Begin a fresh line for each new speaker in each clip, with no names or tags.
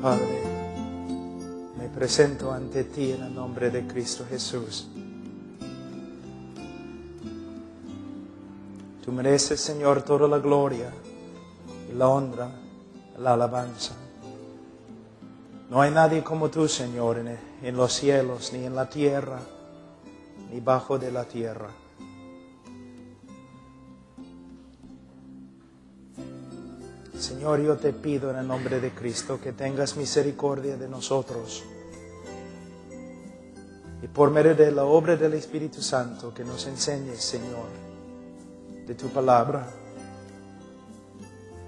Padre, me presento ante ti en el nombre de Cristo Jesús. Tú mereces, Señor, toda la gloria y la honra, la alabanza. No hay nadie como tú, Señor, en los cielos, ni en la tierra, ni bajo de la tierra. Señor, yo te pido en el nombre de Cristo que tengas misericordia de nosotros. Y por medio de la obra del Espíritu Santo, que nos enseñes, Señor, de tu palabra,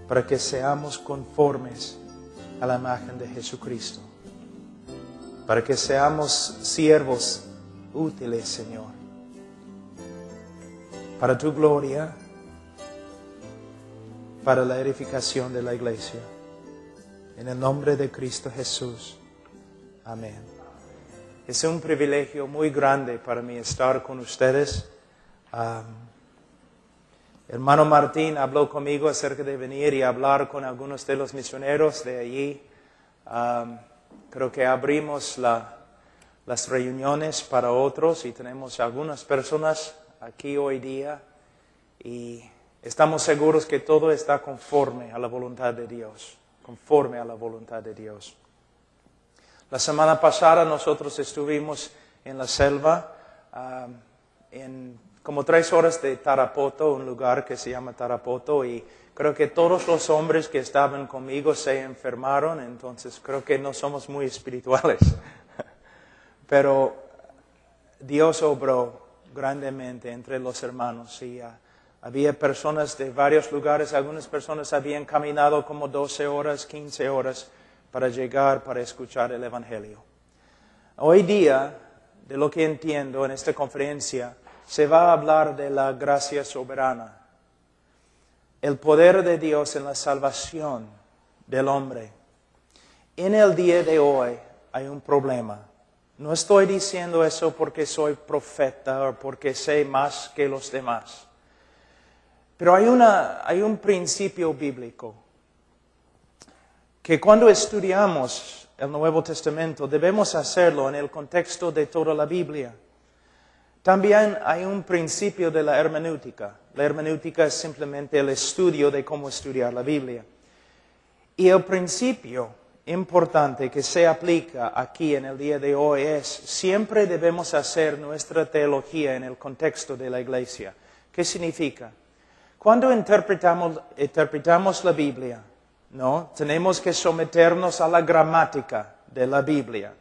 para que seamos conformes a la imagen de Jesucristo. Para que seamos siervos útiles, Señor, para tu gloria, para la edificación de la iglesia. En el nombre de Cristo Jesús. Amén. Es un privilegio muy grande para mí estar con ustedes. Hermano Martín habló conmigo acerca de venir y hablar con algunos de los misioneros de allí. Creo que abrimos las reuniones para otros y tenemos algunas personas aquí hoy día y estamos seguros que todo está conforme a la voluntad de Dios, conforme a la voluntad de Dios. La semana pasada nosotros estuvimos en la selva, en como 3 horas de Tarapoto, un lugar que se llama Tarapoto, y creo que todos los hombres que estaban conmigo se enfermaron, entonces creo que no somos muy espirituales. Pero Dios obró grandemente entre los hermanos y había personas de varios lugares, algunas personas habían caminado como 12 horas, 15 horas para llegar, para escuchar el Evangelio. Hoy día, de lo que entiendo en esta conferencia, se va a hablar de la gracia soberana, el poder de Dios en la salvación del hombre. En el día de hoy hay un problema. No estoy diciendo eso porque soy profeta o porque sé más que los demás. Pero hay un principio bíblico que cuando estudiamos el Nuevo Testamento debemos hacerlo en el contexto de toda la Biblia. También hay un principio de la hermenéutica. La hermenéutica es simplemente el estudio de cómo estudiar la Biblia. Y el principio importante que se aplica aquí en el día de hoy es: siempre debemos hacer nuestra teología en el contexto de la iglesia. ¿Qué significa? Cuando interpretamos la Biblia, ¿no? Tenemos que someternos a la gramática de la Biblia.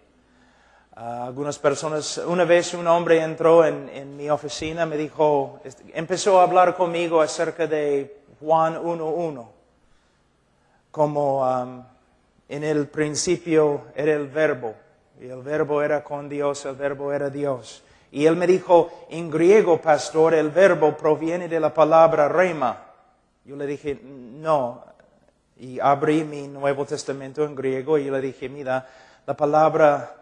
Algunas personas, una vez un hombre entró en mi oficina, me dijo, empezó a hablar conmigo acerca de Juan 1:1. Como en el principio era el verbo, y el verbo era con Dios, el verbo era Dios. Y él me dijo, en griego, pastor, el verbo proviene de la palabra rema. Yo le dije, no. Y abrí mi Nuevo Testamento en griego y yo le dije, mira, la palabra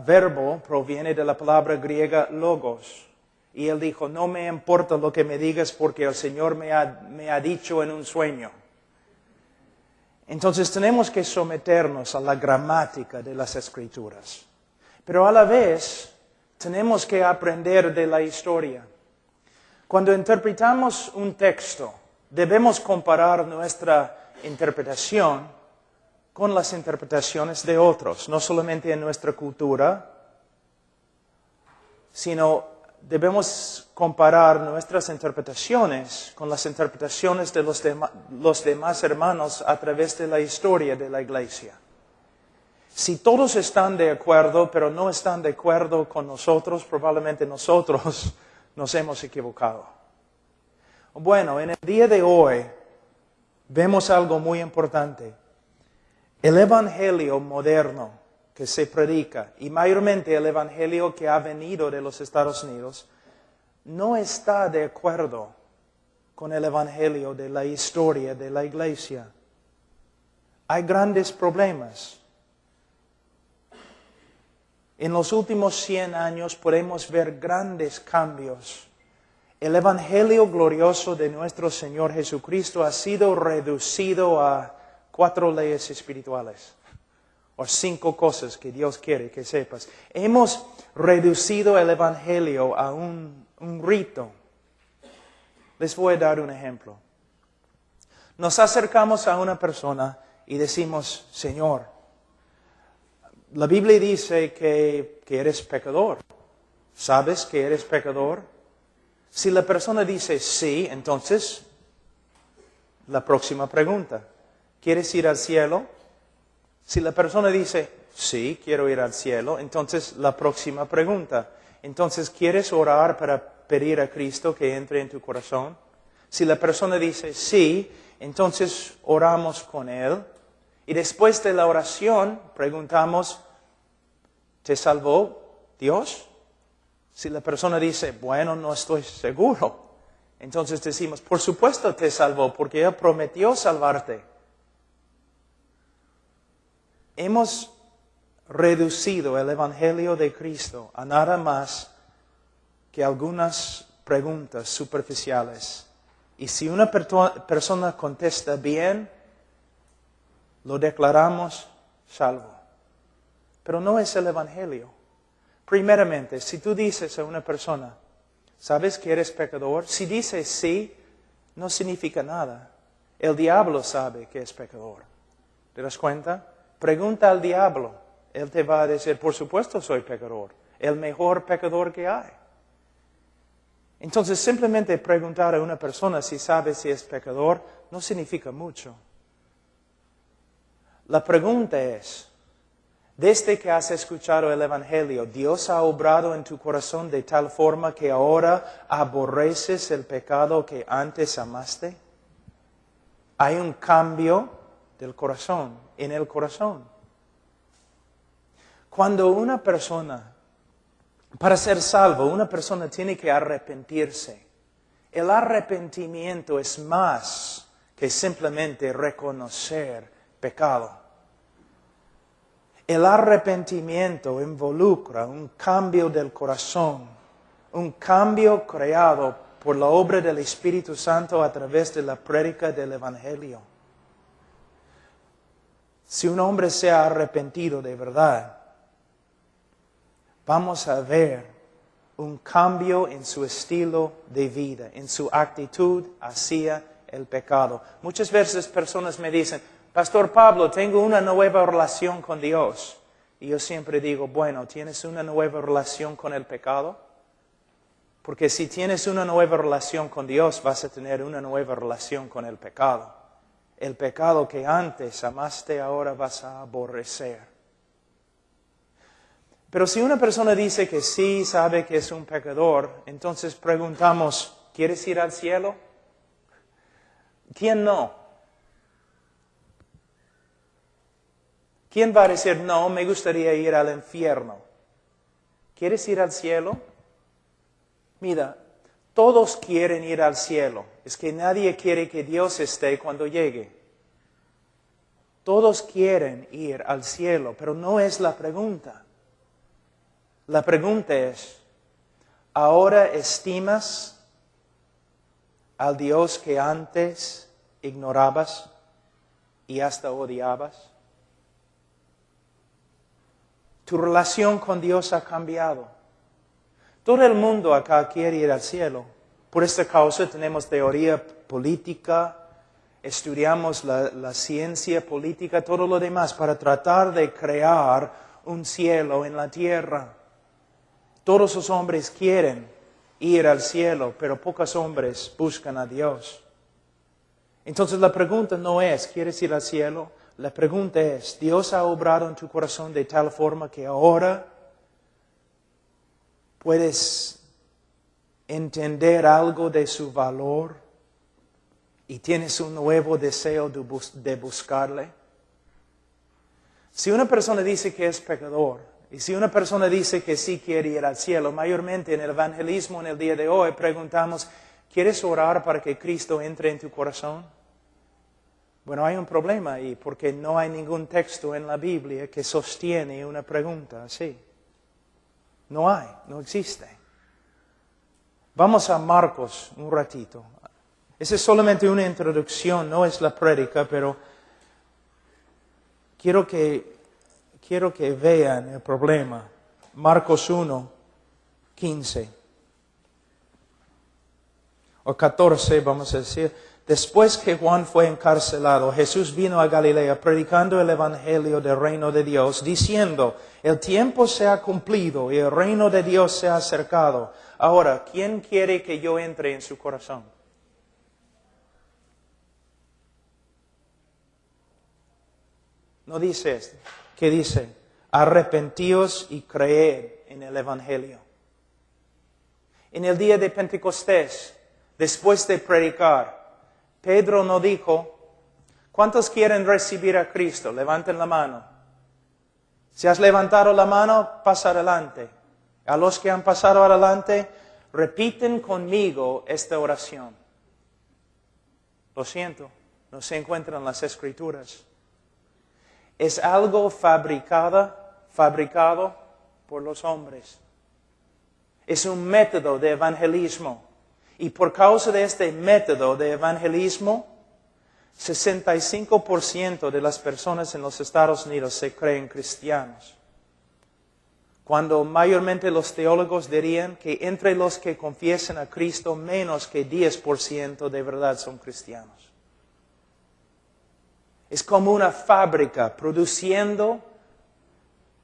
verbo proviene de la palabra griega logos. Y él dijo, no me importa lo que me digas porque el Señor me ha dicho en un sueño. Entonces tenemos que someternos a la gramática de las Escrituras. Pero a la vez tenemos que aprender de la historia. Cuando interpretamos un texto, debemos comparar nuestra interpretación con las interpretaciones de otros, no solamente en nuestra cultura, sino debemos comparar nuestras interpretaciones con las interpretaciones de los demás hermanos a través de la historia de la iglesia. Si todos están de acuerdo, pero no están de acuerdo con nosotros, probablemente nosotros nos hemos equivocado. Bueno, en el día de hoy vemos algo muy importante. El evangelio moderno que se predica, y mayormente el evangelio que ha venido de los Estados Unidos, no está de acuerdo con el evangelio de la historia de la iglesia. Hay grandes problemas. En los últimos 100 años podemos ver grandes cambios. El evangelio glorioso de nuestro Señor Jesucristo ha sido reducido a 4 leyes espirituales. O 5 cosas que Dios quiere que sepas. Hemos reducido el Evangelio a un rito. Les voy a dar un ejemplo. Nos acercamos a una persona y decimos, Señor, la Biblia dice que eres pecador. ¿Sabes que eres pecador? Si la persona dice sí, entonces la próxima pregunta, ¿quieres ir al cielo? Si la persona dice sí, quiero ir al cielo, entonces la próxima pregunta, entonces ¿quieres orar para pedir a Cristo que entre en tu corazón? Si la persona dice sí, entonces oramos con él y después de la oración preguntamos, ¿te salvó Dios? Si la persona dice, bueno, no estoy seguro, entonces decimos, por supuesto te salvó porque Él prometió salvarte. Hemos reducido el Evangelio de Cristo a nada más que algunas preguntas superficiales. Y si una persona contesta bien, lo declaramos salvo. Pero no es el Evangelio. Primeramente, si tú dices a una persona, ¿sabes que eres pecador? Si dices sí, no significa nada. El diablo sabe que es pecador. ¿Te das cuenta? Pregunta al diablo. Él te va a decir, por supuesto soy pecador. El mejor pecador que hay. Entonces, simplemente preguntar a una persona si sabe si es pecador no significa mucho. La pregunta es, desde que has escuchado el Evangelio, ¿Dios ha obrado en tu corazón de tal forma que ahora aborreces el pecado que antes amaste? Hay un cambio del corazón, en el corazón. Cuando una persona, para ser salvo, una persona tiene que arrepentirse. El arrepentimiento es más que simplemente reconocer pecado. El arrepentimiento involucra un cambio del corazón, un cambio creado por la obra del Espíritu Santo a través de la prédica del Evangelio. Si un hombre se ha arrepentido de verdad, vamos a ver un cambio en su estilo de vida, en su actitud hacia el pecado. Muchas veces personas me dicen, Pastor Pablo, tengo una nueva relación con Dios. Y yo siempre digo, bueno, ¿tienes una nueva relación con el pecado? Porque si tienes una nueva relación con Dios, vas a tener una nueva relación con el pecado. El pecado que antes amaste, ahora vas a aborrecer. Pero si una persona dice que sí, sabe que es un pecador, entonces preguntamos, ¿quieres ir al cielo? ¿Quién no? ¿Quién va a decir, no, me gustaría ir al infierno? ¿Quieres ir al cielo? Mira, todos quieren ir al cielo. Es que nadie quiere que Dios esté cuando llegue. Todos quieren ir al cielo, pero no es la pregunta. La pregunta es, ¿ahora estimas al Dios que antes ignorabas y hasta odiabas? Tu relación con Dios ha cambiado. Todo el mundo acá quiere ir al cielo. Por esta causa tenemos teoría política, estudiamos la ciencia política, todo lo demás, para tratar de crear un cielo en la tierra. Todos los hombres quieren ir al cielo, pero pocos hombres buscan a Dios. Entonces la pregunta no es, ¿quieres ir al cielo? La pregunta es, ¿Dios ha obrado en tu corazón de tal forma que ahora puedes entender algo de su valor y tienes un nuevo deseo de buscarle? Si una persona dice que es pecador y si una persona dice que sí quiere ir al cielo, mayormente en el evangelismo en el día de hoy preguntamos, ¿quieres orar para que Cristo entre en tu corazón? Bueno, hay un problema ahí, porque no hay ningún texto en la Biblia que sostiene una pregunta así. No hay, no existe. Vamos a Marcos un ratito. Esa es solamente una introducción, no es la prédica, pero quiero que quiero que vean el problema. Marcos 1, 15 o 14, vamos a decir. Después que Juan fue encarcelado, Jesús vino a Galilea predicando el evangelio del reino de Dios, diciendo, el tiempo se ha cumplido y el reino de Dios se ha acercado. Ahora, ¿quién quiere que yo entre en su corazón? No dice esto. ¿Qué dice? Arrepentíos y creed en el evangelio. En el día de Pentecostés, después de predicar, Pedro no dijo, ¿cuántos quieren recibir a Cristo? Levanten la mano. Si has levantado la mano, pasa adelante. A los que han pasado adelante, repiten conmigo esta oración. Lo siento, no se encuentra en las Escrituras. Es algo fabricado por los hombres. Es un método de evangelismo. Y por causa de este método de evangelismo, 65% de las personas en los Estados Unidos se creen cristianos. Cuando mayormente los teólogos dirían que entre los que confiesan a Cristo, menos que 10% de verdad son cristianos. Es como una fábrica produciendo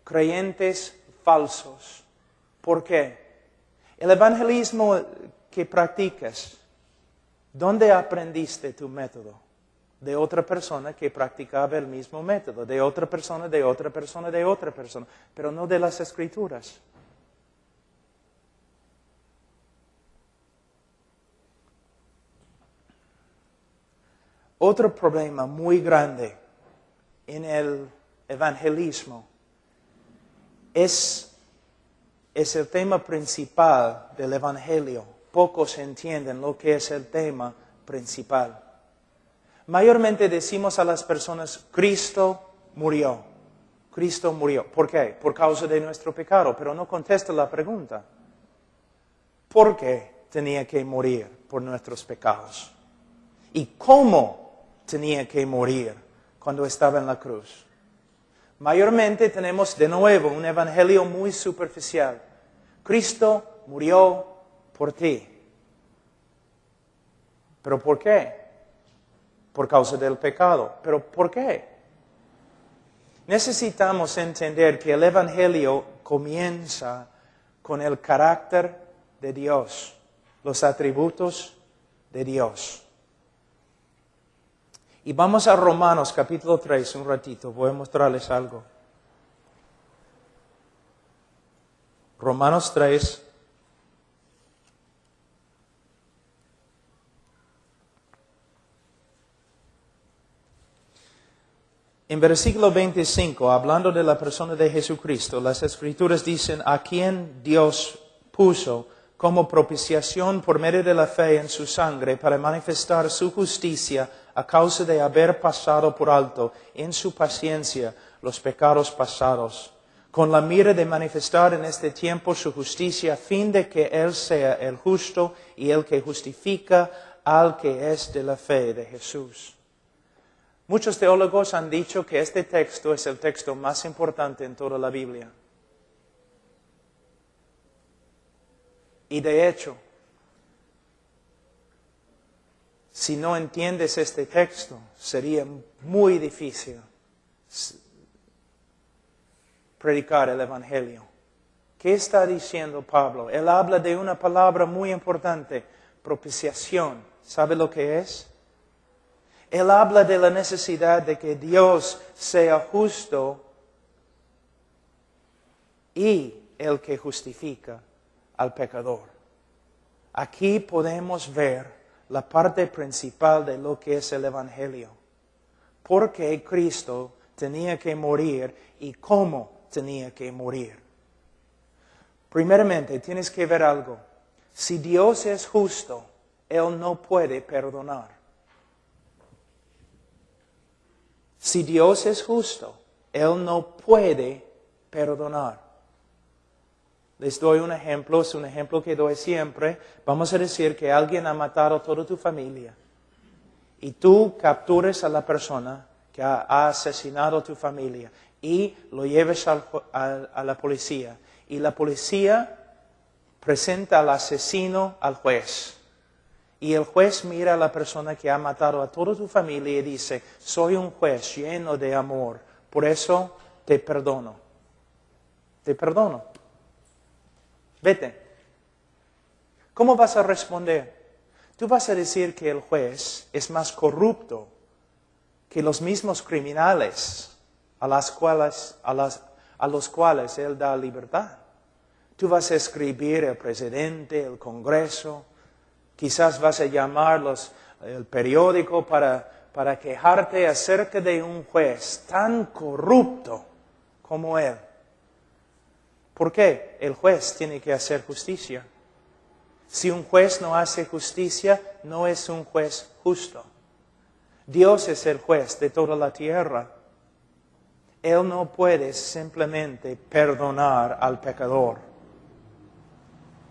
creyentes falsos. ¿Por qué? El evangelismo que practicas, ¿dónde aprendiste tu método? De otra persona que practicaba el mismo método, de otra persona, de otra persona, de otra persona, pero no de las Escrituras. Otro problema muy grande en el evangelismo es el tema principal del evangelio. Pocos entienden lo que es el tema principal. Mayormente decimos a las personas, Cristo murió. Cristo murió. ¿Por qué? Por causa de nuestro pecado. Pero no contesta la pregunta. ¿Por qué tenía que morir por nuestros pecados? ¿Y cómo tenía que morir cuando estaba en la cruz? Mayormente tenemos de nuevo un evangelio muy superficial. Cristo murió por ti. ¿Pero por qué? Por causa del pecado. ¿Pero por qué? Necesitamos entender que el evangelio comienza con el carácter de Dios, los atributos de Dios. Y vamos a Romanos capítulo 3 un ratito, voy a mostrarles algo. Romanos 3. En versículo 25, hablando de la persona de Jesucristo, las Escrituras dicen, a quien Dios puso como propiciación por medio de la fe en su sangre para manifestar su justicia a causa de haber pasado por alto en su paciencia los pecados pasados, con la mira de manifestar en este tiempo su justicia a fin de que Él sea el justo y el que justifica al que es de la fe de Jesús. Muchos teólogos han dicho que este texto es el texto más importante en toda la Biblia. Y de hecho, si no entiendes este texto, sería muy difícil predicar el Evangelio. ¿Qué está diciendo Pablo? Él habla de una palabra muy importante, propiciación. ¿Sabe lo que es? Él habla de la necesidad de que Dios sea justo y el que justifica al pecador. Aquí podemos ver la parte principal de lo que es el Evangelio. ¿Por qué Cristo tenía que morir y cómo tenía que morir? Primeramente, tienes que ver algo. Si Dios es justo, Él no puede perdonar. Si Dios es justo, Él no puede perdonar. Les doy un ejemplo, es un ejemplo que doy siempre. Vamos a decir que alguien ha matado a toda tu familia y tú capturas a la persona que ha asesinado a tu familia. y lo lleves a la policía. Y la policía presenta al asesino al juez. Y el juez mira a la persona que ha matado a toda tu familia y dice, soy un juez lleno de amor, por eso te perdono. Te perdono. Vete. ¿Cómo vas a responder? Tú vas a decir que el juez es más corrupto que los mismos criminales a los cuales él da libertad. Tú vas a escribir el presidente, el Congreso, quizás vas a llamar el periódico para quejarte acerca de un juez tan corrupto como él. ¿Por qué? El juez tiene que hacer justicia. Si un juez no hace justicia, no es un juez justo. Dios es el juez de toda la tierra. Él no puede simplemente perdonar al pecador.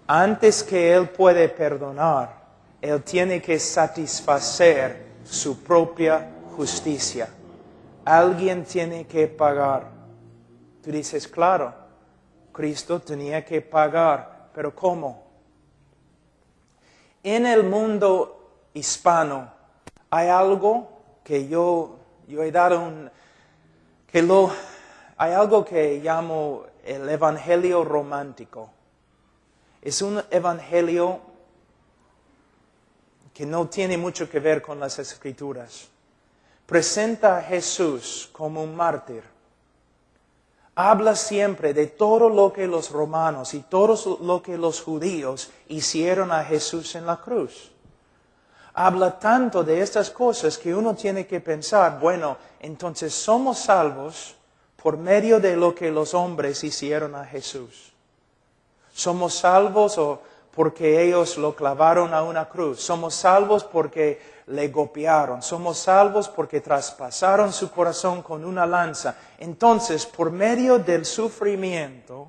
Antes que Él puede perdonar, Él tiene que satisfacer su propia justicia. Alguien tiene que pagar. Tú dices, claro, Cristo tenía que pagar, pero ¿cómo? En el mundo hispano hay algo que yo he dado hay algo que llamo el evangelio romántico. Es un evangelio que no tiene mucho que ver con las Escrituras. Presenta a Jesús como un mártir. Habla siempre de todo lo que los romanos y todo lo que los judíos hicieron a Jesús en la cruz. Habla tanto de estas cosas que uno tiene que pensar, bueno, entonces somos salvos por medio de lo que los hombres hicieron a Jesús. Somos salvos porque ellos lo clavaron a una cruz. Somos salvos porque le golpearon. Somos salvos porque traspasaron su corazón con una lanza. Entonces, por medio del sufrimiento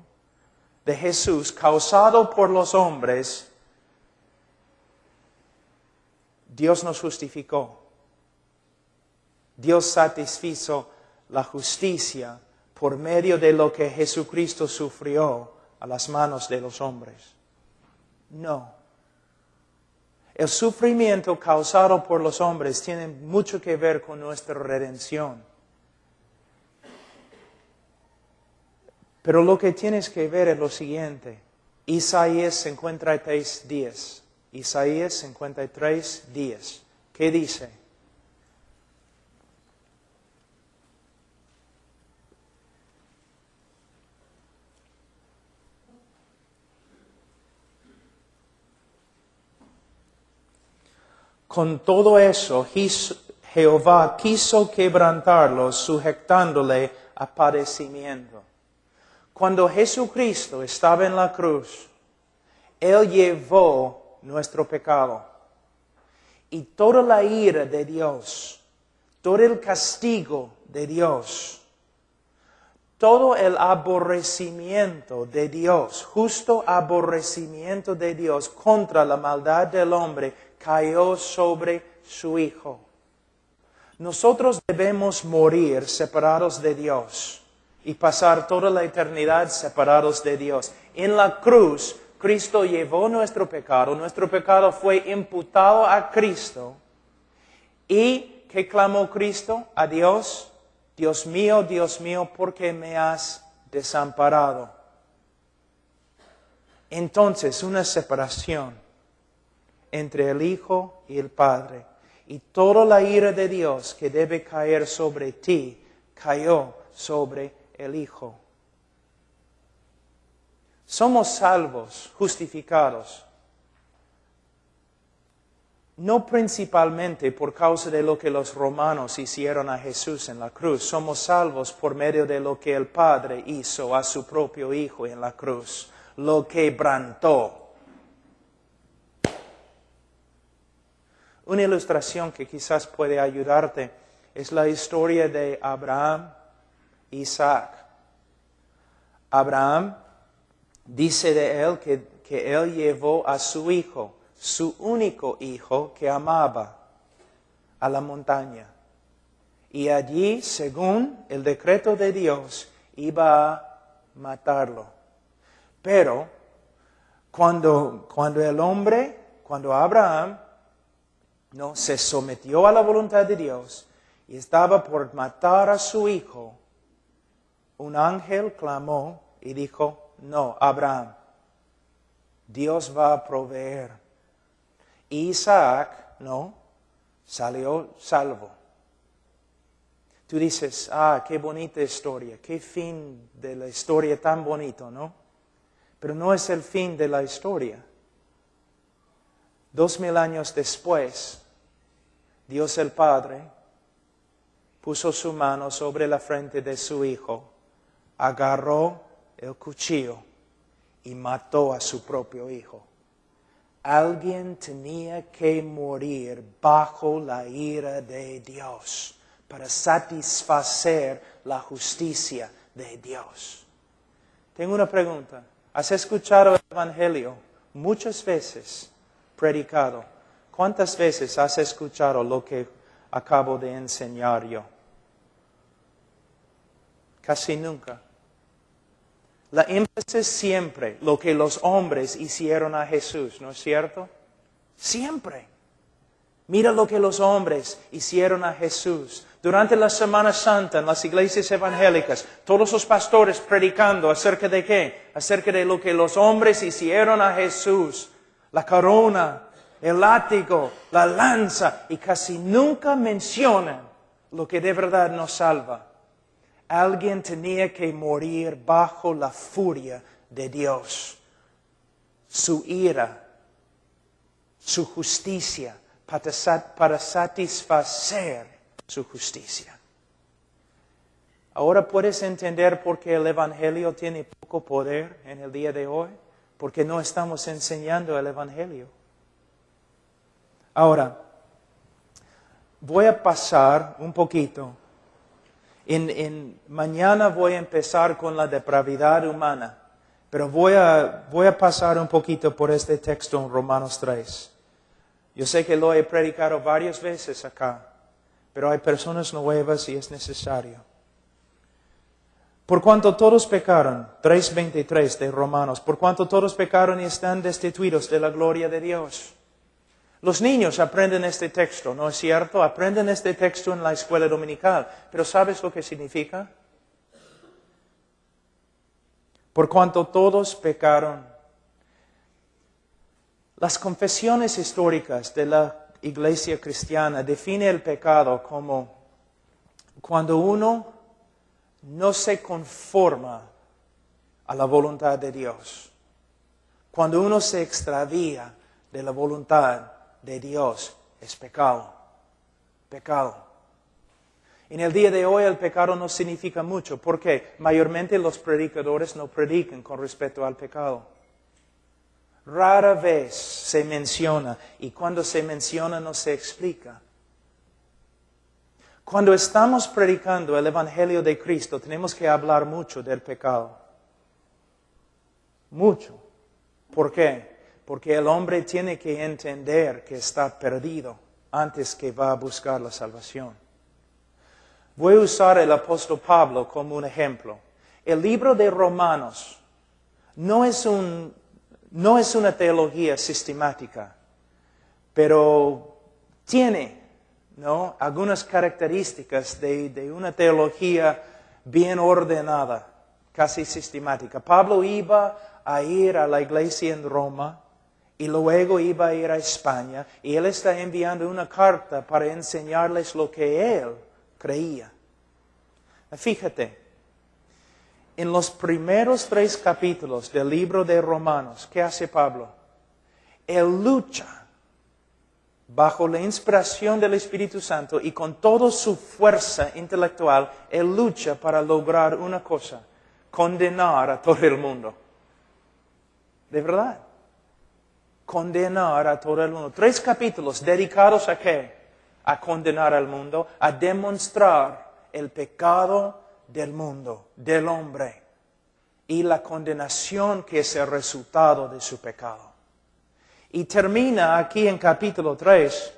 de Jesús causado por los hombres, Dios nos justificó. Dios satisfizo la justicia por medio de lo que Jesucristo sufrió a las manos de los hombres. No. El sufrimiento causado por los hombres tiene mucho que ver con nuestra redención. Pero lo que tienes que ver es lo siguiente. Isaías 53:10. Isaías 53:10. ¿Qué dice? Con todo eso, Jehová quiso quebrantarlos, sujetándole a padecimiento. Cuando Jesucristo estaba en la cruz, Él llevó nuestro pecado. Y toda la ira de Dios, todo el castigo de Dios, todo el aborrecimiento de Dios, justo aborrecimiento de Dios contra la maldad del hombre, cayó sobre su Hijo. Nosotros debemos morir separados de Dios y pasar toda la eternidad separados de Dios. En la cruz, Cristo llevó nuestro pecado fue imputado a Cristo. ¿Y qué clamó Cristo a Dios? Dios mío, ¿por qué me has desamparado? Entonces, una separación entre el Hijo y el Padre. Y toda la ira de Dios que debe caer sobre ti, cayó sobre el Hijo. Somos salvos, justificados, no principalmente por causa de lo que los romanos hicieron a Jesús en la cruz. Somos salvos por medio de lo que el Padre hizo a su propio Hijo en la cruz. Lo quebrantó. Una ilustración que quizás puede ayudarte es la historia de Abraham e Isaac. Abraham dice de él que él llevó a su hijo, su único hijo que amaba, a la montaña. Y allí, según el decreto de Dios, iba a matarlo. Pero cuando Abraham no se sometió a la voluntad de Dios y estaba por matar a su hijo, un ángel clamó y dijo, no, Abraham, Dios va a proveer. Isaac, no, salió salvo. Tú dices, qué bonita historia, qué fin de la historia tan bonito, ¿no? Pero no es el fin de la historia. 2000 años después, Dios el Padre puso su mano sobre la frente de su hijo, agarró el cuchillo y mató a su propio hijo. Alguien tenía que morir bajo la ira de Dios para satisfacer la justicia de Dios. Tengo una pregunta. ¿Has escuchado el Evangelio muchas veces predicado? ¿Cuántas veces has escuchado lo que acabo de enseñar yo? Casi nunca. La énfasis siempre, lo que los hombres hicieron a Jesús, ¿no es cierto? Siempre. Mira lo que los hombres hicieron a Jesús. Durante la Semana Santa en las iglesias evangélicas, todos los pastores predicando acerca de qué? Acerca de lo que los hombres hicieron a Jesús. La corona, el látigo, la lanza, y casi nunca mencionan lo que de verdad nos salva. Alguien tenía que morir bajo la furia de Dios. Su ira, su justicia, para satisfacer su justicia. Ahora puedes entender por qué el Evangelio tiene poco poder en el día de hoy. Porque no estamos enseñando el Evangelio. Ahora, voy a pasar un poquito. Mañana voy a empezar con la depravidad humana. Pero voy a pasar un poquito por este texto en Romanos 3. Yo sé que lo he predicado varias veces acá, pero hay personas nuevas y es necesario. Por cuanto todos pecaron, 3:23 de Romanos, por cuanto todos pecaron y están destituidos de la gloria de Dios. Los niños aprenden este texto, ¿no es cierto? Aprenden este texto en la escuela dominical, pero ¿sabes lo que significa? Por cuanto todos pecaron. Las confesiones históricas de la Iglesia cristiana definen el pecado como cuando uno no se conforma a la voluntad de Dios. Cuando uno se extravía de la voluntad de Dios, es pecado. Pecado. En el día de hoy el pecado no significa mucho, porque mayormente los predicadores no predican con respecto al pecado. Rara vez se menciona, y cuando se menciona no se explica. Cuando estamos predicando el Evangelio de Cristo, tenemos que hablar mucho del pecado. Mucho. ¿Por qué? Porque el hombre tiene que entender que está perdido antes que va a buscar la salvación. Voy a usar el apóstol Pablo como un ejemplo. El libro de Romanos no es una teología sistemática, pero tiene, ¿no?, algunas características de una teología bien ordenada, casi sistemática. Pablo iba a ir a la iglesia en Roma y luego iba a ir a España, y él está enviando una carta para enseñarles lo que él creía. Fíjate. En los primeros 3 capítulos del libro de Romanos, ¿qué hace Pablo? Él lucha bajo la inspiración del Espíritu Santo y con toda su fuerza intelectual, él lucha para lograr una cosa: condenar a todo el mundo. ¿De verdad? Condenar a todo el mundo. 3 capítulos dedicados ¿a qué? A condenar al mundo, a demostrar el pecado del mundo, del hombre, y la condenación que es el resultado de su pecado. Y termina aquí en capítulo 3,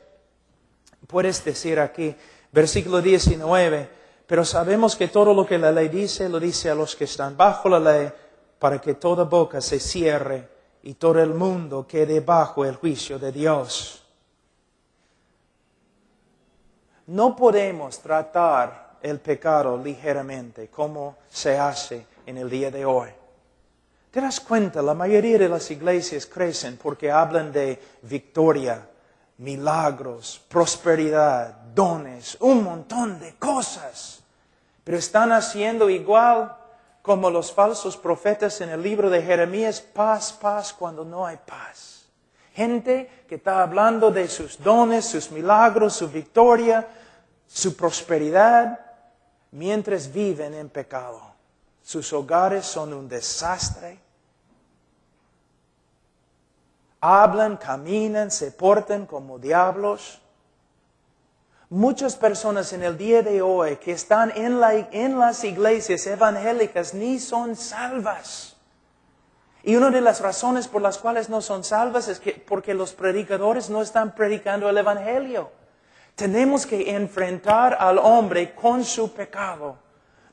puedes decir aquí, Versículo 19, pero sabemos que todo lo que la ley dice, lo dice a los que están bajo la ley, para que toda boca se cierre y todo el mundo quede bajo el juicio de Dios. No podemos tratar el pecado ligeramente como se hace en el día de hoy. ¿Te das cuenta? La mayoría de las iglesias crecen porque hablan de victoria, milagros, prosperidad, dones, un montón de cosas. Pero están haciendo igual como los falsos profetas en el libro de Jeremías, paz, paz, cuando no hay paz. Gente que está hablando de sus dones, sus milagros, su victoria, su prosperidad, mientras viven en pecado. Sus hogares son un desastre. Hablan, caminan, se portan como diablos. Muchas personas en el día de hoy que están en las iglesias evangélicas ni son salvas. Y una de las razones por las cuales no son salvas es porque los predicadores no están predicando el evangelio. Tenemos que enfrentar al hombre con su pecado.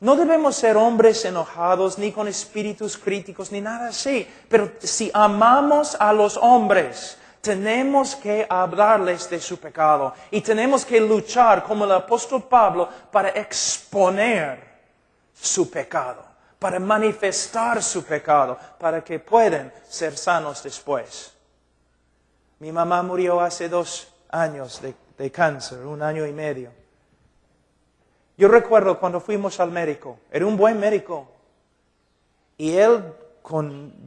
No debemos ser hombres enojados, ni con espíritus críticos, ni nada así. Pero si amamos a los hombres, tenemos que hablarles de su pecado. Y tenemos que luchar, como el apóstol Pablo, para exponer su pecado, para manifestar su pecado, para que puedan ser sanos después. Mi mamá murió hace 2 años de cáncer, 1 año y medio. Yo recuerdo cuando fuimos al médico, era un buen médico, y él,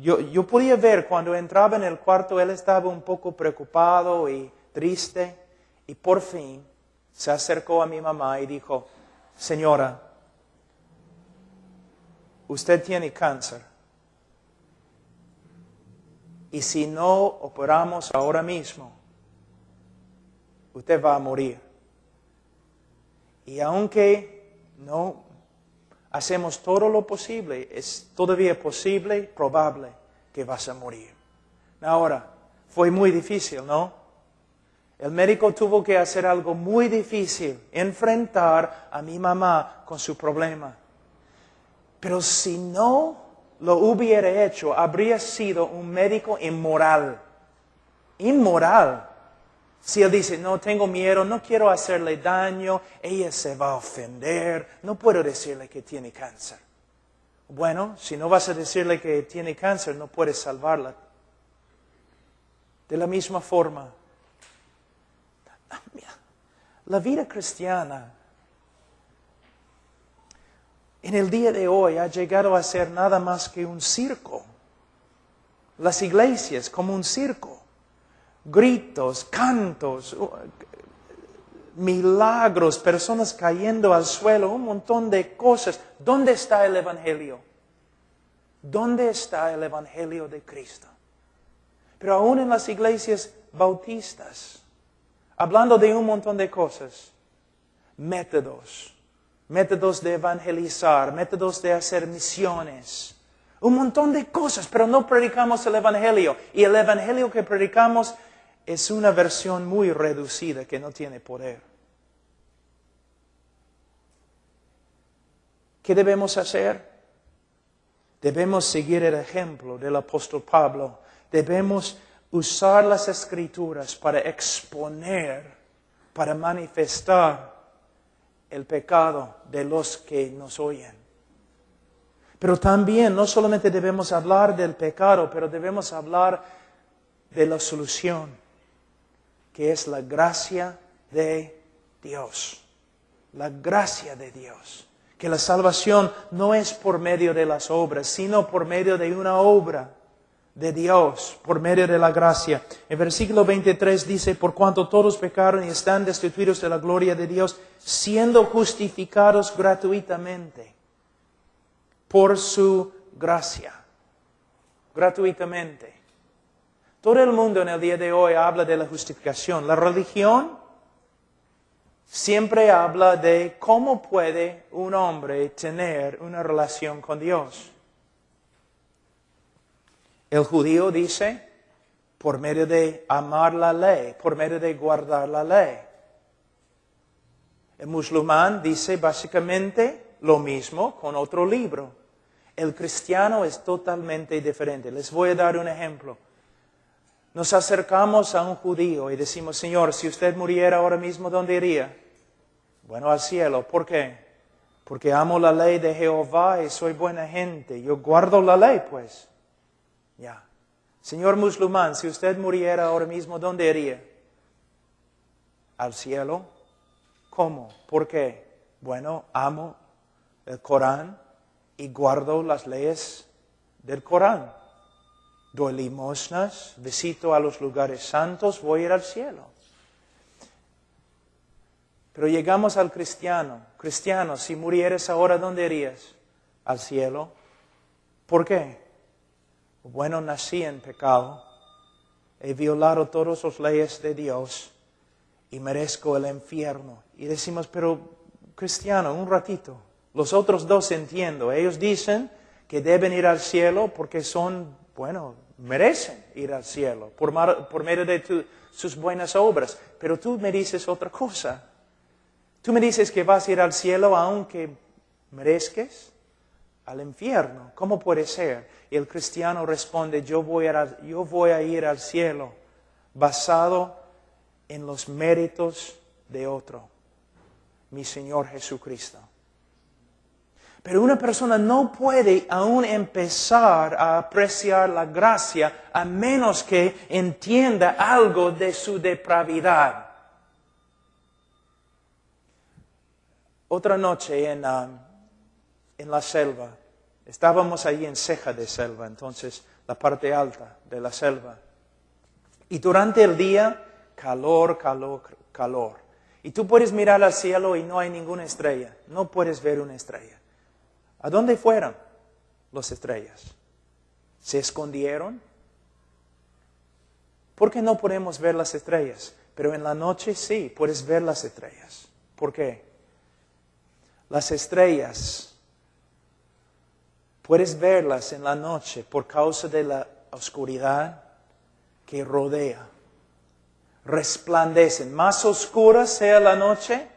yo podía ver cuando entraba en el cuarto, él estaba un poco preocupado y triste, y por fin se acercó a mi mamá y dijo, señora, usted tiene cáncer, y si no operamos ahora mismo, usted va a morir. Y aunque no hacemos todo lo posible, es todavía posible, probable, que vas a morir. Ahora, fue muy difícil, ¿no? El médico tuvo que hacer algo muy difícil, enfrentar a mi mamá con su problema. Pero si no lo hubiera hecho, habría sido un médico inmoral. Inmoral. Si él dice, no tengo miedo, no quiero hacerle daño, ella se va a ofender, no puedo decirle que tiene cáncer. Bueno, si no vas a decirle que tiene cáncer, no puedes salvarla. De la misma forma, la vida cristiana en el día de hoy ha llegado a ser nada más que un circo. Las iglesias como un circo. Gritos, cantos, milagros, personas cayendo al suelo, un montón de cosas. ¿Dónde está el evangelio? ¿Dónde está el evangelio de Cristo? Pero aún en las iglesias bautistas, hablando de un montón de cosas, métodos de evangelizar, métodos de hacer misiones, un montón de cosas, pero no predicamos el evangelio. Y el evangelio que predicamos es una versión muy reducida que no tiene poder. ¿Qué debemos hacer? Debemos seguir el ejemplo del apóstol Pablo. Debemos usar las Escrituras para exponer, para manifestar el pecado de los que nos oyen. Pero también no solamente debemos hablar del pecado, pero debemos hablar de la solución, que es la gracia de Dios. La gracia de Dios. Que la salvación no es por medio de las obras, sino por medio de una obra de Dios, por medio de la gracia. En versículo 23 dice, por cuanto todos pecaron y están destituidos de la gloria de Dios, siendo justificados gratuitamente por su gracia. Gratuitamente. Todo el mundo en el día de hoy habla de la justificación. La religión siempre habla de cómo puede un hombre tener una relación con Dios. El judío dice, por medio de amar la ley, por medio de guardar la ley. El musulmán dice básicamente lo mismo con otro libro. El cristiano es totalmente diferente. Les voy a dar un ejemplo. Nos acercamos a un judío y decimos, Señor, si usted muriera ahora mismo, ¿dónde iría? Bueno, al cielo. ¿Por qué? Porque amo la ley de Jehová y soy buena gente. Yo guardo la ley, pues. Ya. Señor musulmán, si usted muriera ahora mismo, ¿dónde iría? Al cielo. ¿Cómo? ¿Por qué? Bueno, amo el Corán y guardo las leyes del Corán. Doy limosnas, visito a los lugares santos, voy a ir al cielo. Pero llegamos al cristiano. Cristiano, si murieras ahora, ¿dónde irías? Al cielo. ¿Por qué? Bueno, nací en pecado, he violado todas las leyes de Dios y merezco el infierno. Y decimos, pero cristiano, un ratito. Los otros dos entiendo. Ellos dicen que deben ir al cielo porque son, bueno, merecen ir al cielo por medio de sus buenas obras. Pero tú me dices otra cosa. Tú me dices que vas a ir al cielo aunque merezcas al infierno. ¿Cómo puede ser? Y el cristiano responde, yo voy a ir al cielo basado en los méritos de otro, mi Señor Jesucristo. Pero una persona no puede aún empezar a apreciar la gracia a menos que entienda algo de su depravidad. Otra noche en la selva, estábamos allí en ceja de selva, entonces la parte alta de la selva. Y durante el día, calor, calor, calor. Y tú puedes mirar al cielo y no hay ninguna estrella, no puedes ver una estrella. ¿A dónde fueron las estrellas? ¿Se escondieron? ¿Por qué no podemos ver las estrellas? Pero en la noche sí, puedes ver las estrellas. ¿Por qué? Las estrellas, puedes verlas en la noche por causa de la oscuridad que rodea. Resplandecen. Más oscura sea la noche,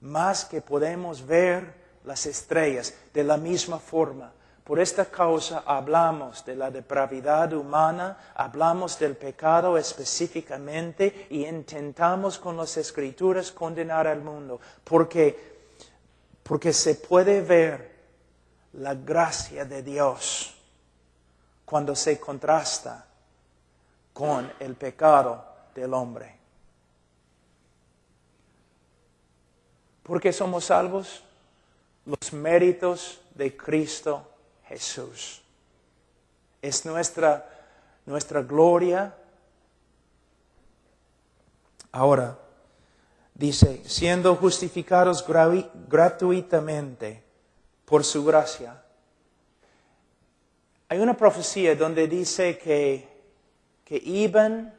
más que podemos ver las estrellas de la misma forma. Por esta causa hablamos de la depravidad humana, hablamos del pecado específicamente y intentamos con las Escrituras condenar al mundo. Porque se puede ver la gracia de Dios cuando se contrasta con el pecado del hombre. ¿Por qué somos salvos? Los méritos de Cristo Jesús. Es nuestra gloria. Ahora, dice, siendo justificados gratuitamente por su gracia. Hay una profecía donde dice que iban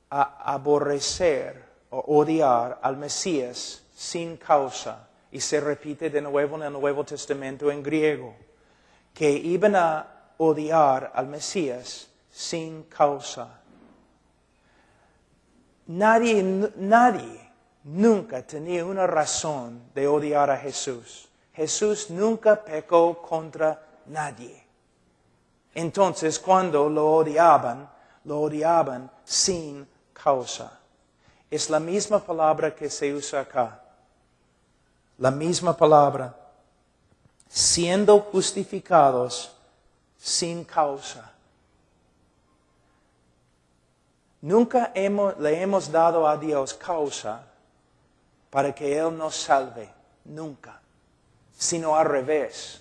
a aborrecer o odiar al Mesías sin causa. Y se repite de nuevo en el Nuevo Testamento en griego. Que iban a odiar al Mesías sin causa. Nadie nunca tenía una razón de odiar a Jesús. Jesús nunca pecó contra nadie. Entonces, cuando lo odiaban sin causa. Es la misma palabra que se usa acá. La misma palabra. Siendo justificados sin causa. Nunca le hemos dado a Dios causa para que Él nos salve. Nunca. Sino al revés.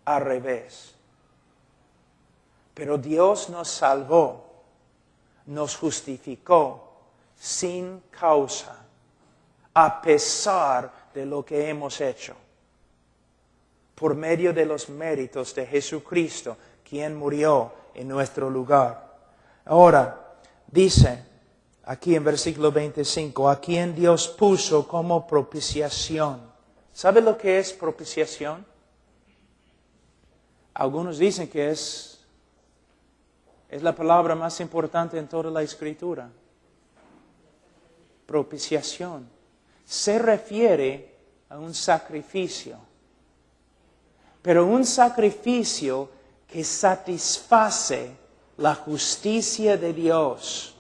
Al revés. Pero Dios nos salvó, nos justificó sin causa, a pesar de lo que hemos hecho, por medio de los méritos de Jesucristo, quien murió en nuestro lugar. Ahora, dice aquí en versículo 25, a quien Dios puso como propiciación. ¿Sabe lo que es propiciación? Algunos dicen que es la palabra más importante en toda la Escritura. propiciación. Se refiere a un sacrificio, pero un sacrificio que satisface la justicia de Dios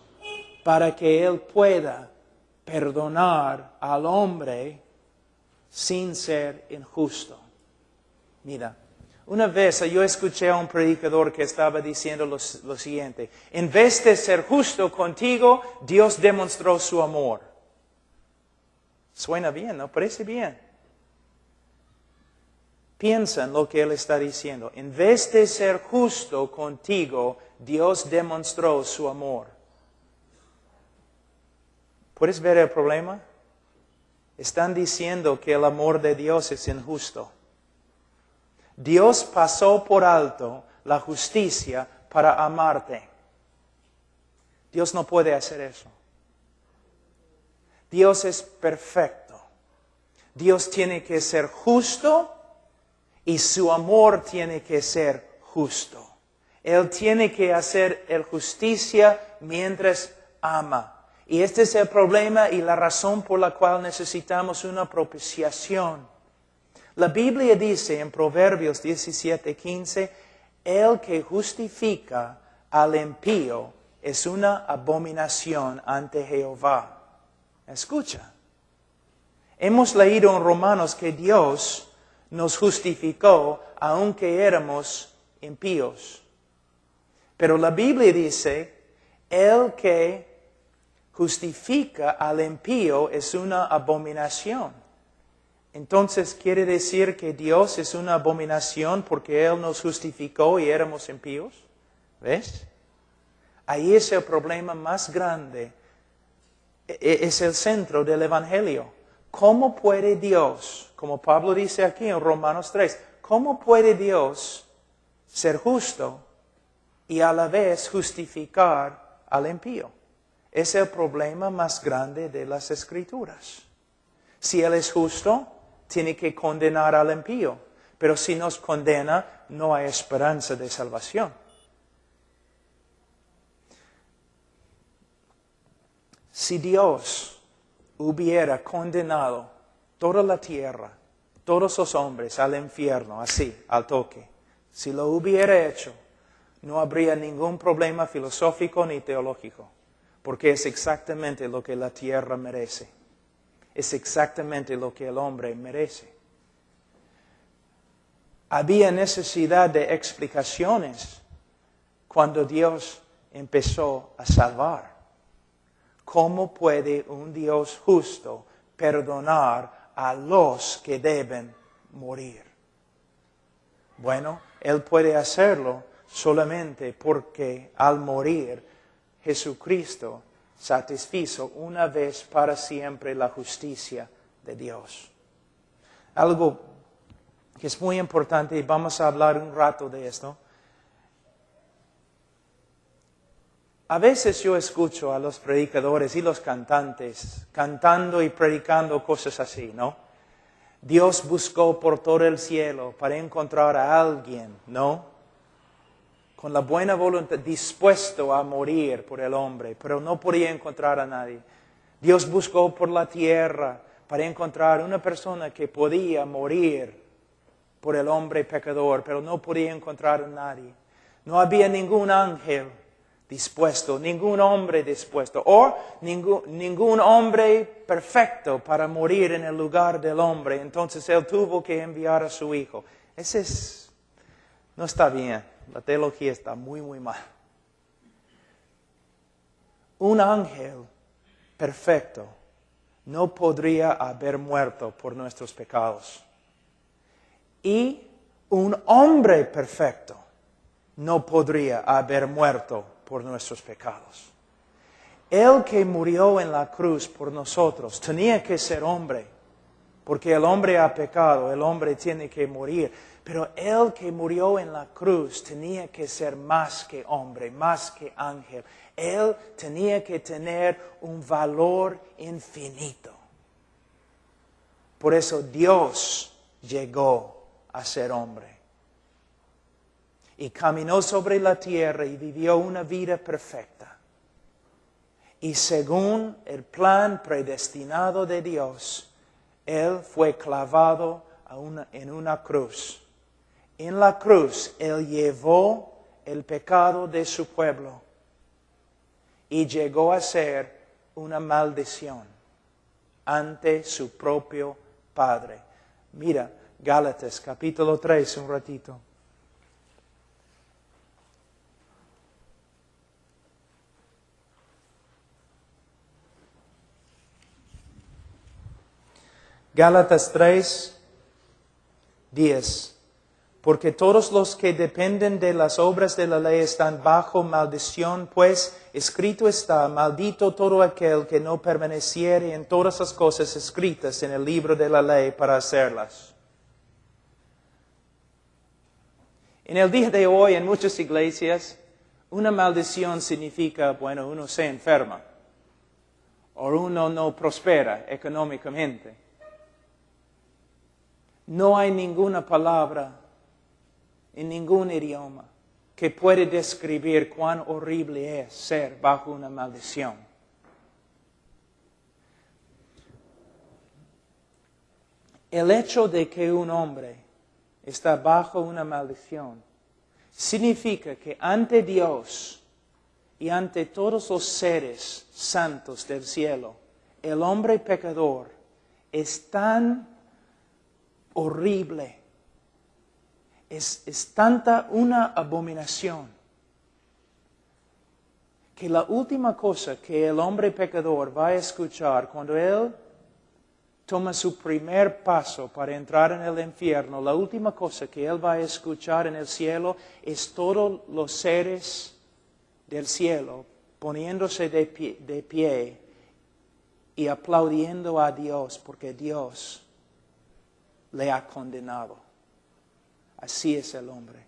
para que Él pueda perdonar al hombre sin ser injusto. Mira, una vez yo escuché a un predicador que estaba diciendo lo siguiente: en vez de ser justo contigo, Dios demostró su amor. Suena bien, ¿no? Parece bien. Piensa en lo que él está diciendo. En vez de ser justo contigo, Dios demostró su amor. ¿Puedes ver el problema? Están diciendo que el amor de Dios es injusto. Dios pasó por alto la justicia para amarte. Dios no puede hacer eso. Dios es perfecto. Dios tiene que ser justo y su amor tiene que ser justo. Él tiene que hacer el justicia mientras ama. Y este es el problema y la razón por la cual necesitamos una propiciación. La Biblia dice en Proverbios 17:15, el que justifica al impío es una abominación ante Jehová. Escucha. Hemos leído en Romanos que Dios nos justificó aunque éramos impíos. Pero la Biblia dice, el que justifica al impío es una abominación. Entonces, ¿quiere decir que Dios es una abominación porque Él nos justificó y éramos impíos? ¿Ves? Ahí es el problema más grande. Es el centro del Evangelio. ¿Cómo puede Dios, como Pablo dice aquí en Romanos 3, cómo puede Dios ser justo y a la vez justificar al impío? Es el problema más grande de las Escrituras. Si Él es justo, tiene que condenar al impío. Pero si nos condena, no hay esperanza de salvación. Si Dios hubiera condenado toda la tierra, todos los hombres al infierno, así, al toque, si lo hubiera hecho, no habría ningún problema filosófico ni teológico, porque es exactamente lo que la tierra merece. Es exactamente lo que el hombre merece. Había necesidad de explicaciones cuando Dios empezó a salvar. ¿Cómo puede un Dios justo perdonar a los que deben morir? Bueno, Él puede hacerlo solamente porque al morir Jesucristo satisfizo una vez para siempre la justicia de Dios. Algo que es muy importante y vamos a hablar un rato de esto. A veces yo escucho a los predicadores y los cantantes cantando y predicando cosas así, ¿no? Dios buscó por todo el cielo para encontrar a alguien, ¿no? Con la buena voluntad, dispuesto a morir por el hombre, pero no podía encontrar a nadie. Dios buscó por la tierra para encontrar una persona que podía morir por el hombre pecador, pero no podía encontrar a nadie. No había ningún ángel dispuesto, ningún hombre dispuesto, o ningún hombre perfecto para morir en el lugar del hombre. Entonces Él tuvo que enviar a su Hijo. No está bien. La teología está muy, muy mal. Un ángel perfecto no podría haber muerto por nuestros pecados. Y un hombre perfecto no podría haber muerto por nuestros pecados. El que murió en la cruz por nosotros tenía que ser hombre, porque el hombre ha pecado, el hombre tiene que morir. Pero el que murió en la cruz tenía que ser más que hombre, más que ángel. Él tenía que tener un valor infinito. Por eso Dios llegó a ser hombre. Y caminó sobre la tierra y vivió una vida perfecta. Y según el plan predestinado de Dios, Él fue clavado en una cruz. En la cruz, Él llevó el pecado de su pueblo y llegó a ser una maldición ante su propio Padre. Mira, Gálatas capítulo 3, un ratito. Gálatas 3, 10. Porque todos los que dependen de las obras de la ley están bajo maldición, pues escrito está, maldito todo aquel que no permaneciere en todas las cosas escritas en el libro de la ley para hacerlas. En el día de hoy, en muchas iglesias, una maldición significa, bueno, uno se enferma, o uno no prospera económicamente. No hay ninguna palabra en ningún idioma que puede describir cuán horrible es ser bajo una maldición. El hecho de que un hombre está bajo una maldición significa que ante Dios y ante todos los seres santos del cielo, el hombre pecador es tan horrible, es tanta una abominación, que la última cosa que el hombre pecador va a escuchar cuando él toma su primer paso para entrar en el infierno, la última cosa que él va a escuchar en el cielo es todos los seres del cielo poniéndose de pie y aplaudiendo a Dios porque Dios le ha condenado. Así es el hombre.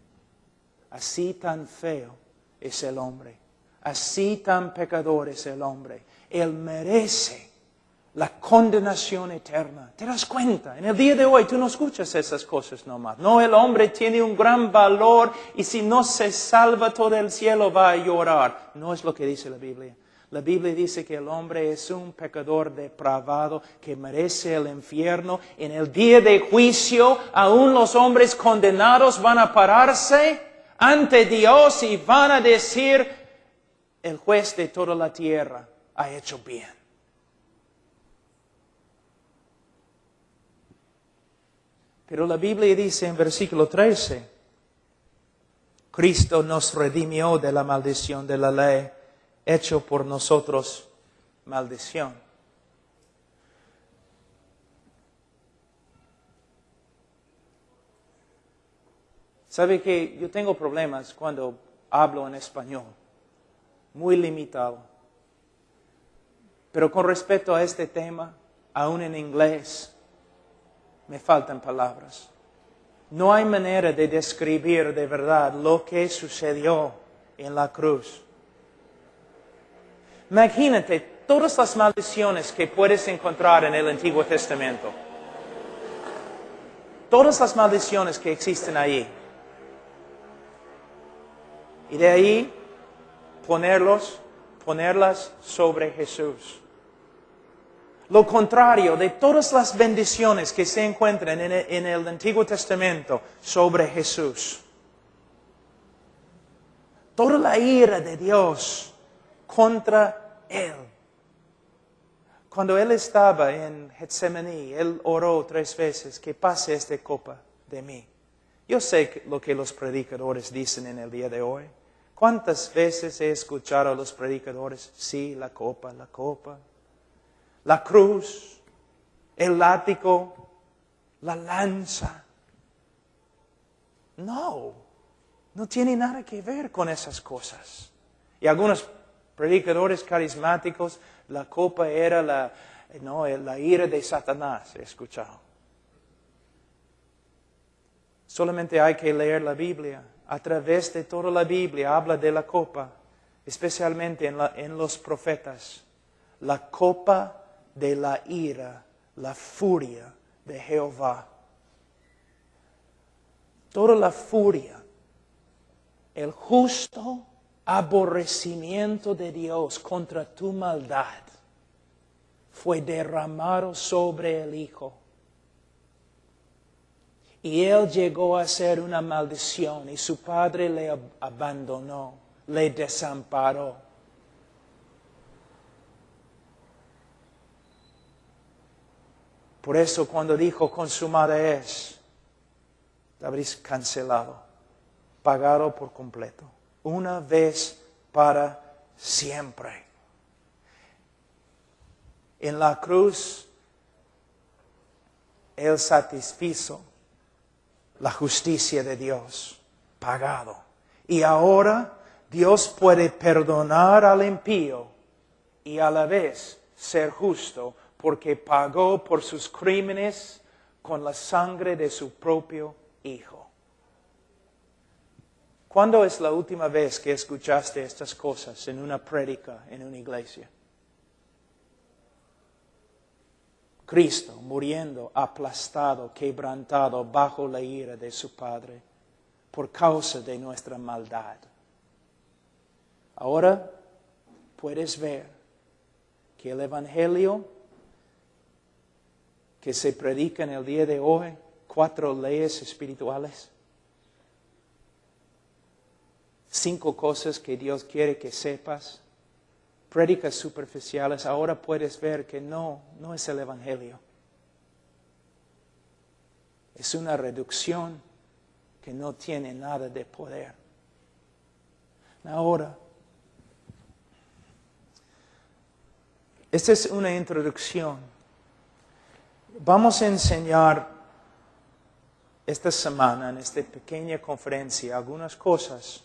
Así tan feo es el hombre. Así tan pecador es el hombre. Él merece la condenación eterna. ¿Te das cuenta? En el día de hoy tú no escuchas esas cosas nomás. No, el hombre tiene un gran valor y si no se salva todo el cielo va a llorar. No es lo que dice la Biblia. La Biblia dice que el hombre es un pecador depravado que merece el infierno. En el día de juicio, aún los hombres condenados van a pararse ante Dios y van a decir, el juez de toda la tierra ha hecho bien. Pero la Biblia dice en versículo 13, Cristo nos redimió de la maldición de la ley, hecho por nosotros maldición. ¿Sabe que yo tengo problemas cuando hablo en español? Muy limitado. Pero con respecto a este tema, aún en inglés, me faltan palabras. No hay manera de describir de verdad lo que sucedió en la cruz. Imagínate todas las maldiciones que puedes encontrar en el Antiguo Testamento. Todas las maldiciones que existen allí. Y de ahí ponerlas sobre Jesús. Lo contrario de todas las bendiciones que se encuentran en el Antiguo Testamento sobre Jesús. Toda la ira de Dios contra Él. Cuando Él estaba en Getsemaní, Él oró 3 veces, que pase esta copa de mí. Yo sé lo que los predicadores dicen en el día de hoy. ¿Cuántas veces he escuchado a los predicadores? Sí, la copa, la cruz, el látigo, la lanza. No tiene nada que ver con esas cosas. Y algunos predicadores carismáticos, la copa era la ira de Satanás, he escuchado. Solamente hay que leer la Biblia. A través de toda la Biblia habla de la copa, especialmente en los profetas. La copa de la ira, la furia de Jehová. Toda la furia. El justo aborrecimiento de Dios contra tu maldad fue derramado sobre el Hijo. Y Él llegó a ser una maldición y su Padre le abandonó, le desamparó. Por eso cuando dijo consumada es, habréis cancelado, pagado por completo, una vez para siempre. En la cruz, Él satisfizo la justicia de Dios, pagado. Y ahora Dios puede perdonar al impío y a la vez ser justo, porque pagó por sus crímenes con la sangre de su propio Hijo. ¿Cuándo es la última vez que escuchaste estas cosas en una prédica, en una iglesia? Cristo muriendo, aplastado, quebrantado bajo la ira de su Padre por causa de nuestra maldad. Ahora puedes ver que el Evangelio que se predica en el día de hoy, 4 leyes espirituales, 5 cosas que Dios quiere que sepas, prédicas superficiales, ahora puedes ver que no es el Evangelio. Es una reducción que no tiene nada de poder. Ahora, esta es una introducción. Vamos a enseñar esta semana, en esta pequeña conferencia, algunas cosas.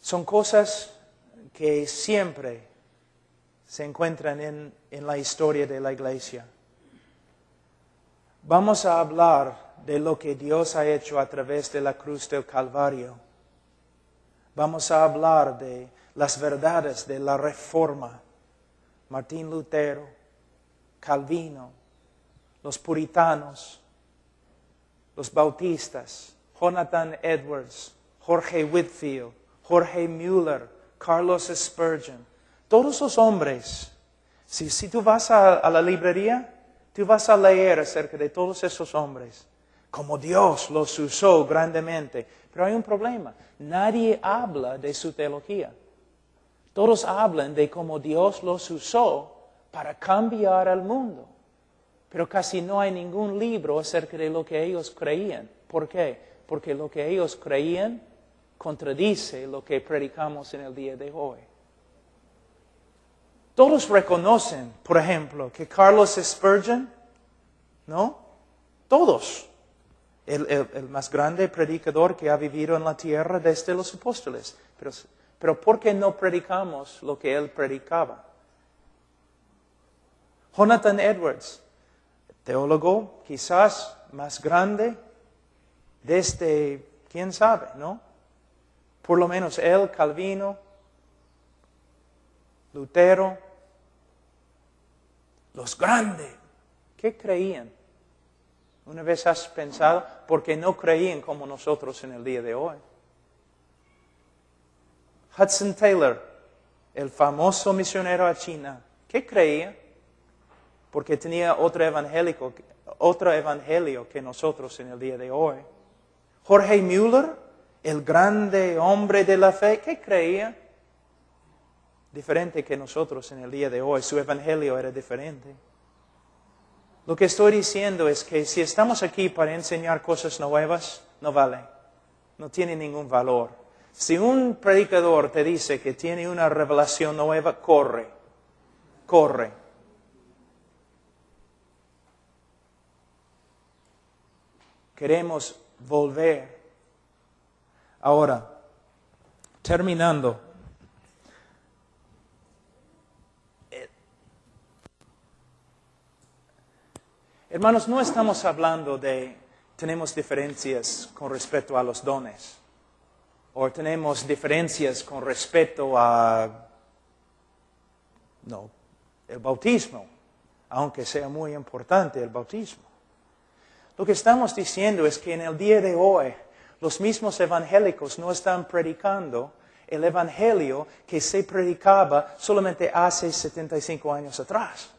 Son cosas que siempre se encuentran en la historia de la iglesia. Vamos a hablar de lo que Dios ha hecho a través de la cruz del Calvario. Vamos a hablar de las verdades de la Reforma. Martín Lutero, Calvino, los puritanos, los bautistas, Jonathan Edwards, Jorge Whitfield, Jorge Mueller, Carlos Spurgeon. Todos esos hombres, si tú vas a la librería, tú vas a leer acerca de todos esos hombres, como Dios los usó grandemente. Pero hay un problema, nadie habla de su teología. Todos hablan de cómo Dios los usó para cambiar al mundo. Pero casi no hay ningún libro acerca de lo que ellos creían. ¿Por qué? Porque lo que ellos creían contradice lo que predicamos en el día de hoy. Todos reconocen, por ejemplo, que Carlos Spurgeon, ¿no? Todos. El más grande predicador que ha vivido en la tierra desde los apóstoles. Pero ¿por qué no predicamos lo que él predicaba? Jonathan Edwards, teólogo quizás más grande desde, quién sabe, ¿no? Por lo menos él, Calvino, Lutero, los grandes, ¿qué creían? ¿Una vez has pensado? Porque no creían como nosotros en el día de hoy. Hudson Taylor, el famoso misionero a China, ¿qué creía? Porque tenía otro evangelio que nosotros en el día de hoy. Jorge Mueller, el grande hombre de la fe, ¿qué creía? Diferente que nosotros en el día de hoy, su evangelio era diferente. Lo que estoy diciendo es que si estamos aquí para enseñar cosas nuevas, no vale, no tiene ningún valor. Si un predicador te dice que tiene una revelación nueva, corre. Queremos volver. Ahora, terminando. Hermanos, no estamos hablando de tenemos diferencias con respecto a los dones. O tenemos diferencias con respecto a el bautismo, aunque sea muy importante el bautismo. Lo que estamos diciendo es que en el día de hoy, Los mismos evangélicos no están predicando el evangelio que se predicaba solamente hace 75 años atrás.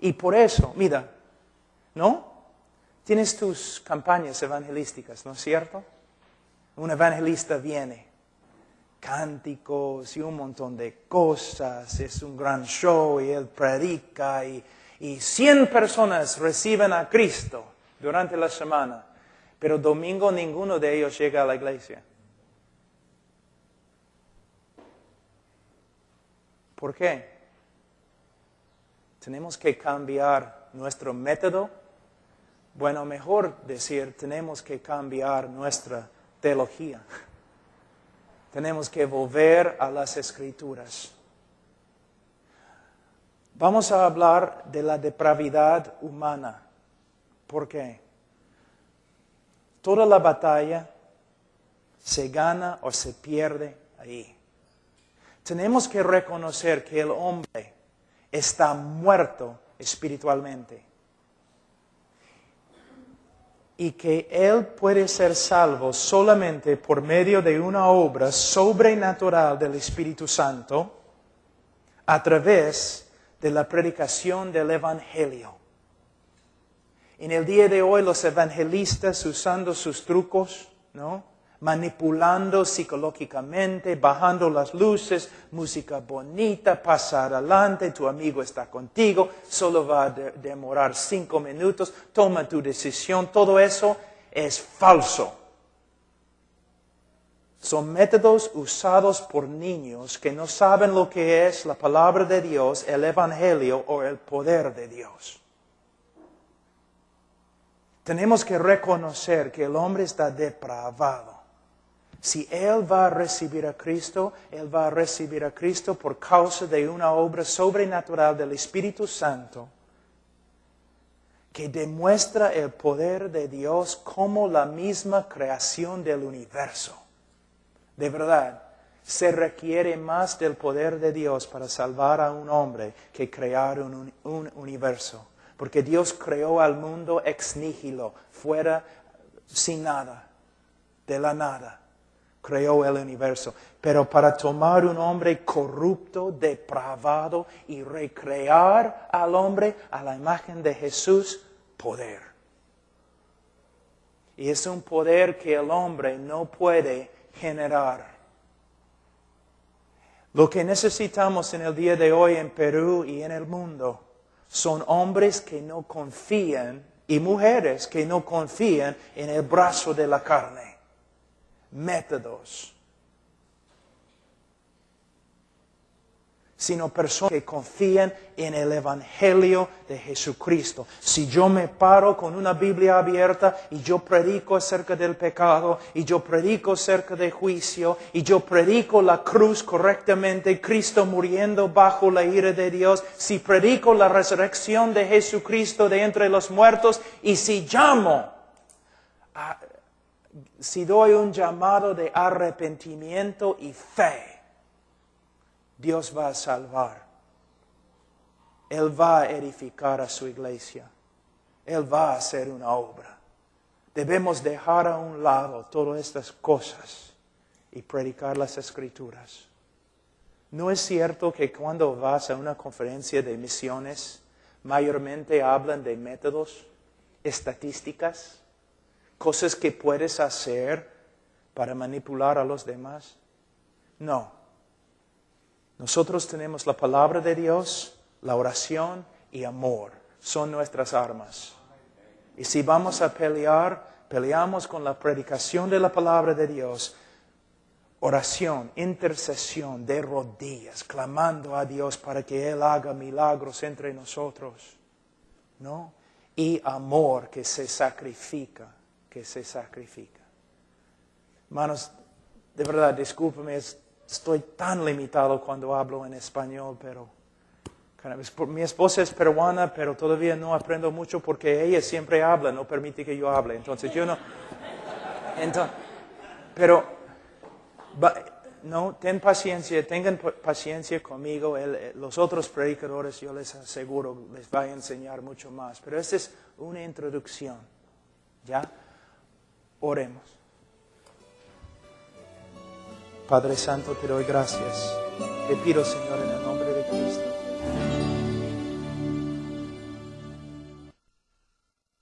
Y por eso, mira, ¿no? Tienes tus campañas evangelísticas, ¿no es cierto? Un evangelista viene, cánticos y un montón de cosas, es un gran show y él predica y 100 personas reciben a Cristo durante la semana, pero domingo ninguno de ellos llega a la iglesia. ¿Por qué? Tenemos que cambiar nuestro método. Bueno, mejor decir, tenemos que cambiar nuestra teología. Tenemos que volver a las Escrituras. Vamos a hablar de la depravidad humana. ¿Por qué? Toda la batalla se gana o se pierde ahí. Tenemos que reconocer que el hombre está muerto espiritualmente. Y que él puede ser salvo solamente por medio de una obra sobrenatural del Espíritu Santo a través de la predicación del Evangelio. En el día de hoy los evangelistas usando sus trucos, ¿no? Manipulando psicológicamente, bajando las luces, música bonita, pasa adelante, tu amigo está contigo, solo va a demorar 5 minutos, toma tu decisión, todo eso es falso. Son métodos usados por niños que no saben lo que es la palabra de Dios, el Evangelio o el poder de Dios. Tenemos que reconocer que el hombre está depravado. Si él va a recibir a Cristo, él va a recibir a Cristo por causa de una obra sobrenatural del Espíritu Santo que demuestra el poder de Dios como la misma creación del universo. De verdad, se requiere más del poder de Dios para salvar a un hombre que crear un universo. Porque Dios creó al mundo ex nihilo, fuera, sin nada, de la nada. Creó el universo. Pero para tomar un hombre corrupto, depravado y recrear al hombre a la imagen de Jesús, poder. Y es un poder que el hombre no puede generar. Lo que necesitamos en el día de hoy en Perú y en el mundo son hombres que no confían y mujeres que no confían en el brazo de la carne. Métodos. Sino personas que confían en el Evangelio de Jesucristo. Si yo me paro con una Biblia abierta y yo predico acerca del pecado, y yo predico acerca del juicio, y yo predico la cruz correctamente, Cristo muriendo bajo la ira de Dios, si predico la resurrección de Jesucristo de entre los muertos, y si si doy un llamado de arrepentimiento y fe, Dios va a salvar. Él va a edificar a su iglesia. Él va a hacer una obra. Debemos dejar a un lado todas estas cosas y predicar las Escrituras. ¿No es cierto que cuando vas a una conferencia de misiones, mayormente hablan de métodos, estadísticas, cosas que puedes hacer para manipular a los demás? No. Nosotros tenemos la palabra de Dios, la oración y amor. Son nuestras armas. Y si vamos a pelear, peleamos con la predicación de la palabra de Dios. Oración, intercesión de rodillas, clamando a Dios para que Él haga milagros entre nosotros. ¿No? Y amor que se sacrifica, Hermanos, de verdad, discúlpeme, estoy tan limitado cuando hablo en español, pero mi esposa es peruana, pero todavía no aprendo mucho porque ella siempre habla, no permite que yo hable. Entonces yo no. Pero no, tengan paciencia conmigo. Los otros predicadores, yo les aseguro, les voy a enseñar mucho más. Pero esta es una introducción, ¿ya? Oremos. Padre Santo, te doy gracias. Te pido, Señor, en el nombre